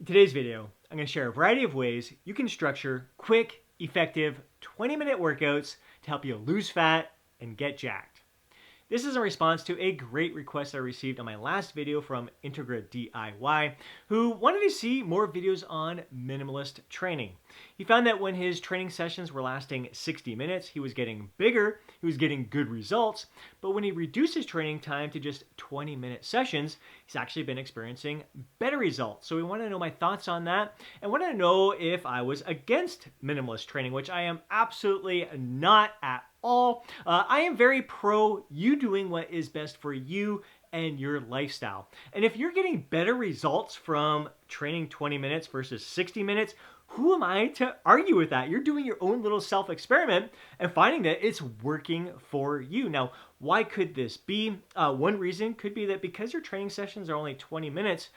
In today's video, I'm going to share a variety of ways you can structure quick, effective 20-minute workouts to help you lose fat and get jacked. This is in response to a great request I received on my last video from Integra DIY, who wanted to see more videos on minimalist training. He found that when his training sessions were lasting 60 minutes, he was getting bigger, he was getting good results, but when he reduced his training time to just 20-minute sessions, he's actually been experiencing better results. So he wanted to know my thoughts on that and wanted to know if I was against minimalist training, which I am absolutely not at all. I am very pro you doing what is best for you and your lifestyle. And if you're getting better results from training 20 minutes versus 60 minutes, who am I to argue with that? You're doing your own little self-experiment and finding that it's working for you. Now, why could this be? One reason could be that because your training sessions are only 20 minutes,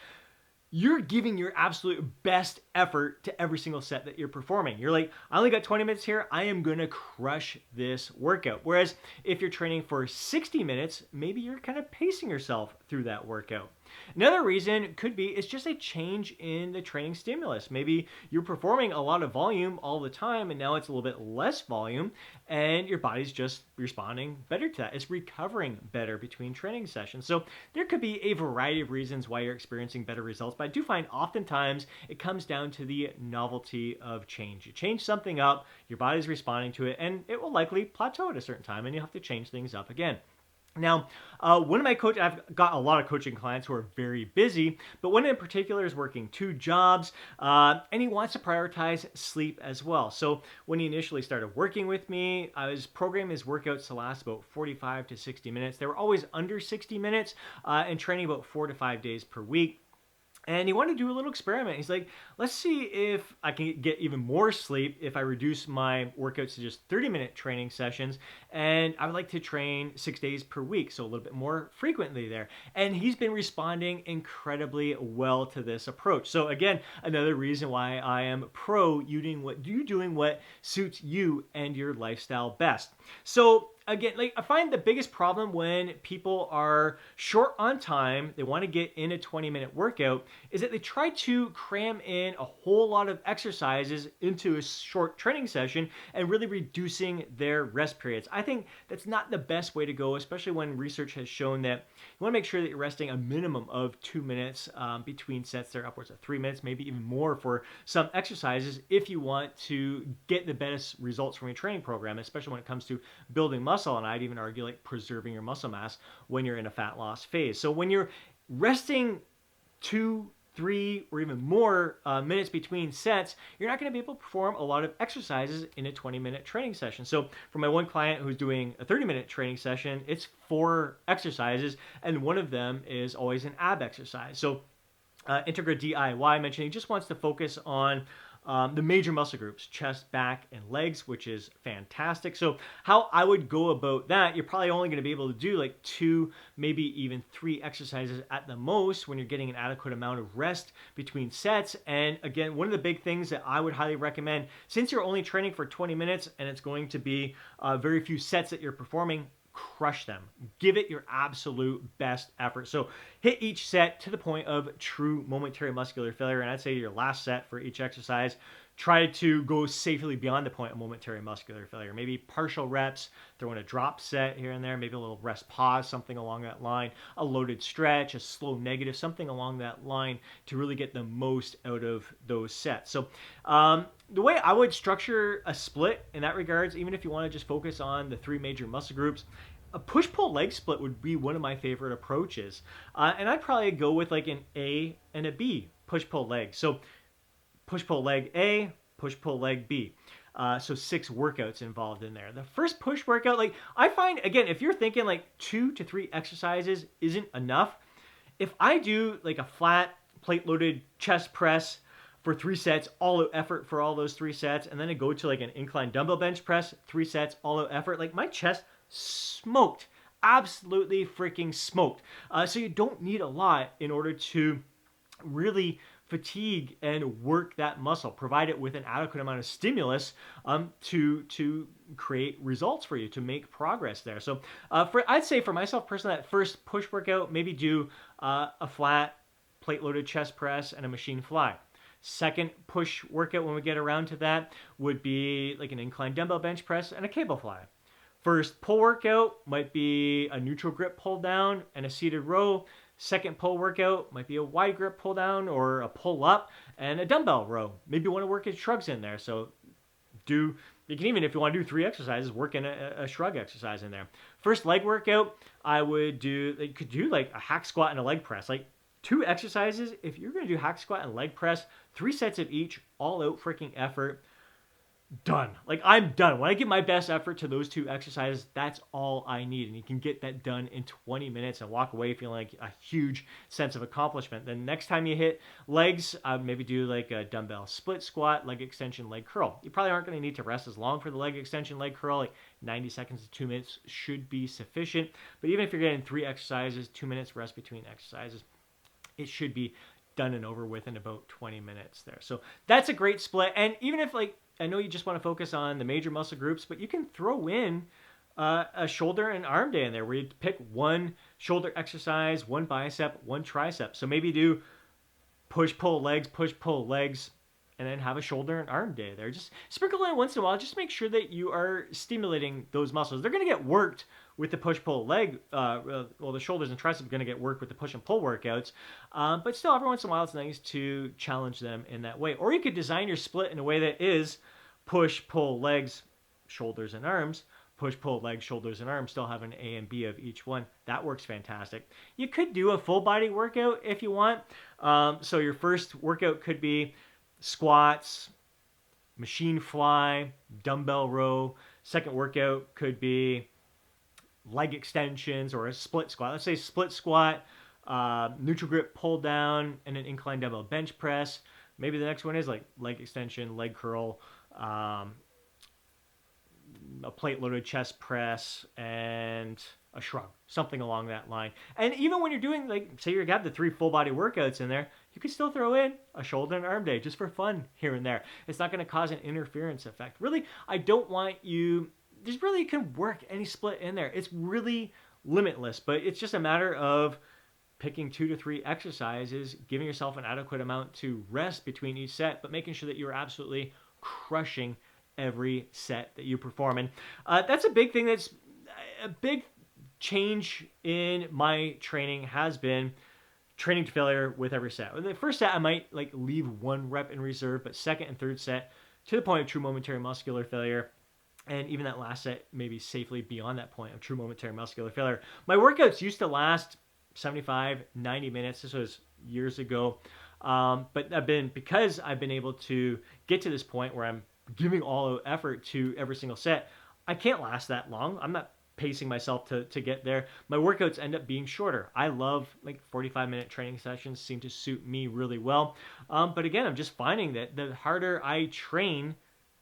you're giving your absolute best effort to every single set that you're performing. You're like, I only got 20 minutes here. I am going to crush this workout. Whereas if you're training for 60 minutes, maybe you're kind of pacing yourself through that workout. Another reason could be it's just a change in the training stimulus. Maybe you're performing a lot of volume all the time and now it's a little bit less volume and your body's just responding better to that. It's recovering better between training sessions. So there could be a variety of reasons why you're experiencing better results, but I do find oftentimes it comes down to the novelty of change. You change something up, your body's responding to it, and it will likely plateau at a certain time and you have to change things up again. Now, one of my I've got a lot of coaching clients who are very busy, but one in particular is working 2 jobs, and he wants to prioritize sleep as well. So when he initially started working with me, I was programming his workouts to last about 45 to 60 minutes. They were always under 60 minutes and training about 4 to 5 days per week. And he wanted to do a little experiment. He's like, let's see if I can get even more sleep if I reduce my workouts to just 30-minute training sessions. And I would like to train 6 days per week, so a little bit more frequently there. And he's been responding incredibly well to this approach. So again, another reason why I am pro you doing what suits you and your lifestyle best. So again, I find the biggest problem when people are short on time, they want to get in a 20-minute workout, is that they try to cram in a whole lot of exercises into a short training session and really reducing their rest periods. I think that's not the best way to go, especially when research has shown that you want to make sure that you're resting a minimum of 2 minutes between sets. They're upwards of 3 minutes, maybe even more for some exercises if you want to get the best results from your training program, especially when it comes to building muscle, and I'd even argue like preserving your muscle mass when you're in a fat loss phase. So when you're resting 2, 3, or even more minutes between sets, you're not going to be able to perform a lot of exercises in a 20-minute training session. So for my one client who's doing a 30-minute training session, it's 4 exercises, and one of them is always an ab exercise. So Integra DIY mentioned he just wants to focus on the major muscle groups, chest, back, and legs, which is fantastic. So how I would go about that, you're probably only going to be able to do like 2, maybe even 3 exercises at the most when you're getting an adequate amount of rest between sets. And again, one of the big things that I would highly recommend, since you're only training for 20 minutes and it's going to be very few sets that you're performing, crush them. Give it your absolute best effort. So hit each set to the point of true momentary muscular failure. And I'd say your last set for each exercise, try to go safely beyond the point of momentary muscular failure. Maybe partial reps, throw in a drop set here and there, maybe a little rest pause, something along that line, a loaded stretch, a slow negative, something along that line to really get the most out of those sets. So the way I would structure a split in that regards, even if you want to just focus on the 3 major muscle groups, a push-pull leg split would be one of my favorite approaches. And I'd probably go with like an A and a B push-pull leg. So push-pull leg A, push-pull leg B. So 6 workouts involved in there. The first push workout, like I find, again, if you're thinking like 2 to 3 exercises isn't enough, if I do like a flat plate-loaded chest press for 3 sets, all out effort for all those 3 sets, and then I go to like an incline dumbbell bench press, 3 sets, all out effort, like my chest smoked, absolutely freaking smoked. So you don't need a lot in order to really fatigue and work that muscle, provide it with an adequate amount of stimulus to create results for you, to make progress there. So I'd say for myself personally, that first push workout, maybe do a flat plate loaded chest press and a machine fly. Second push workout when we get around to that would be like an incline dumbbell bench press and a cable fly. First pull workout might be a neutral grip pull down and a seated row. Second pull workout might be a wide grip pull down or a pull up and a dumbbell row. Maybe you want to work your shrugs in there. So you can even, if you want to do 3 exercises, work in a shrug exercise in there. First leg workout, you could do like a hack squat and a leg press. Like 2 exercises, if you're going to do hack squat and leg press, 3 sets of each, all out freaking effort, done. Like I'm done. When I give my best effort to those 2 exercises, that's all I need. And you can get that done in 20 minutes and walk away feeling like a huge sense of accomplishment. Then next time you hit legs, maybe do like a dumbbell split squat, leg extension, leg curl. You probably aren't going to need to rest as long for the leg extension, leg curl. Like 90 seconds to 2 minutes should be sufficient. But even if you're getting 3 exercises, 2 minutes rest between exercises, it should be done and over with in about 20 minutes there. So that's a great split. And even if like, I know you just want to focus on the major muscle groups, but you can throw in a shoulder and arm day in there where you pick 1 shoulder exercise, 1 bicep, 1 tricep. So maybe do push, pull legs, and then have a shoulder and arm day there. Just sprinkle in once in a while. Just make sure that you are stimulating those muscles. They're going to get worked with the push-pull leg. The shoulders and triceps are going to get worked with the push and pull workouts. But still, every once in a while, it's nice to challenge them in that way. Or you could design your split in a way that is push, pull, legs, shoulders, and arms. Push, pull, legs, shoulders, and arms. Still have an A and B of each one. That works fantastic. You could do a full body workout if you want. So your first workout could be squats, machine fly, dumbbell row. Second workout could be leg extensions or a split squat. Let's say split squat, neutral grip pull down, and an incline dumbbell bench press. Maybe the next one is like leg extension, leg curl, a plate loaded chest press, and a shrug, something along that line. And even when you're doing, like, say you got the 3 full body workouts in there, you can still throw in a shoulder and arm day just for fun here and there. It's not going to cause an interference effect. Really, I don't want you, just really, you can work any split in there. It's really limitless, but it's just a matter of picking 2 to 3 exercises, giving yourself an adequate amount to rest between each set, but making sure that you're absolutely crushing every set that you perform. And that's a big thing. That's a big change in my training has been training to failure with every set. In the first set, I might like leave 1 rep in reserve, but second and third set to the point of true momentary muscular failure. And even that last set, maybe safely beyond that point of true momentary muscular failure. My workouts used to last 75, 90 minutes. This was years ago. But because I've been able to get to this point where I'm giving all out effort to every single set, I can't last that long. I'm not pacing myself to get there. My workouts end up being shorter. I love like 45-minute training sessions, seem to suit me really well. But again, I'm just finding that the harder I train,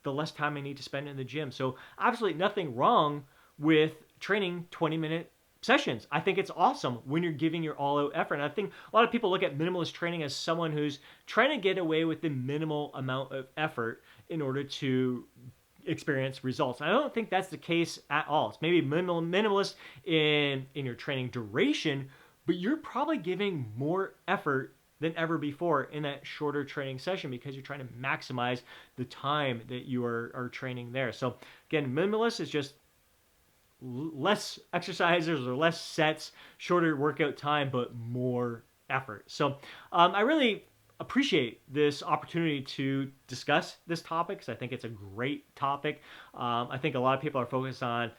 the less time I need to spend in the gym. So absolutely nothing wrong with training 20-minute sessions. I think it's awesome when you're giving your all-out effort. And I think a lot of people look at minimalist training as someone who's trying to get away with the minimal amount of effort in order to experience results. And I don't think that's the case at all. It's maybe minimalist in your training duration, but you're probably giving more effort than ever before in that shorter training session because you're trying to maximize the time that you are training there. So again, minimalist is just less exercises or less sets, shorter workout time, but more effort. So I really appreciate this opportunity to discuss this topic because I think it's a great topic. I think a lot of people are focused on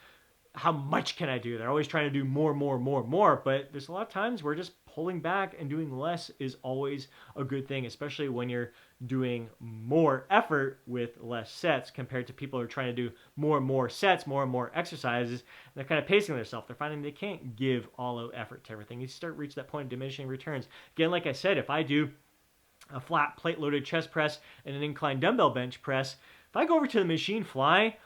how much can I do? They're always trying to do more, but there's a lot of times where just pulling back and doing less is always a good thing, especially when you're doing more effort with less sets compared to people who are trying to do more and more sets, more and more exercises. And they're kind of pacing themselves. They're finding they can't give all out effort to everything. You start reach that point of diminishing returns. Again, like I said, if I do a flat plate loaded chest press and an incline dumbbell bench press, if I go over to the machine fly,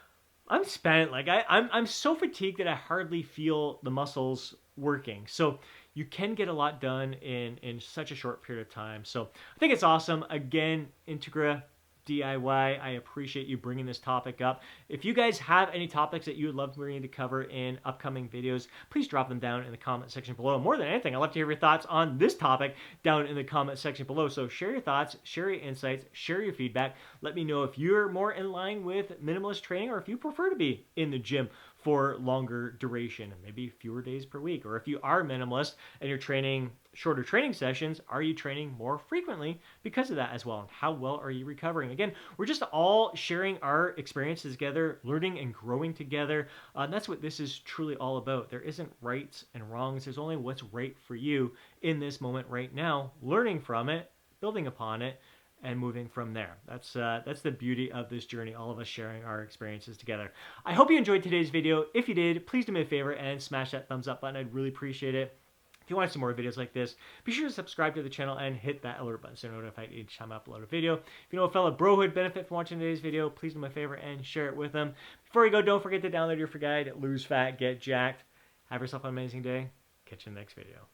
I'm spent. Like I'm so fatigued that I hardly feel the muscles working. So you can get a lot done in such a short period of time. So I think it's awesome. Again, Integra, DIY. I appreciate you bringing this topic up. If you guys have any topics that you would love me to cover in upcoming videos, please drop them down in the comment section below. More than anything, I'd love to hear your thoughts on this topic down in the comment section below. So share your thoughts, share your insights, share your feedback. Let me know if you're more in line with minimalist training or if you prefer to be in the gym for longer duration, maybe fewer days per week. Or if you are minimalist and you're training shorter training sessions, are you training more frequently because of that as well? And how well are you recovering? Again, we're just all sharing our experiences together, learning and growing together. And that's what this is truly all about. There isn't rights and wrongs. There's only what's right for you in this moment right now, learning from it, building upon it, and moving from there. That's the beauty of this journey, all of us sharing our experiences together. I hope you enjoyed today's video. If you did, please do me a favor and smash that thumbs up button. I'd really appreciate it. If you want some more videos like this, be sure to subscribe to the channel and hit that alert button so you're notified each time I upload a video. If you know a fellow bro who'd benefit from watching today's video, please do me a favor and share it with them. Before you go, don't forget to download your free guide, Lose Fat, Get Jacked. Have yourself an amazing day. Catch you in the next video.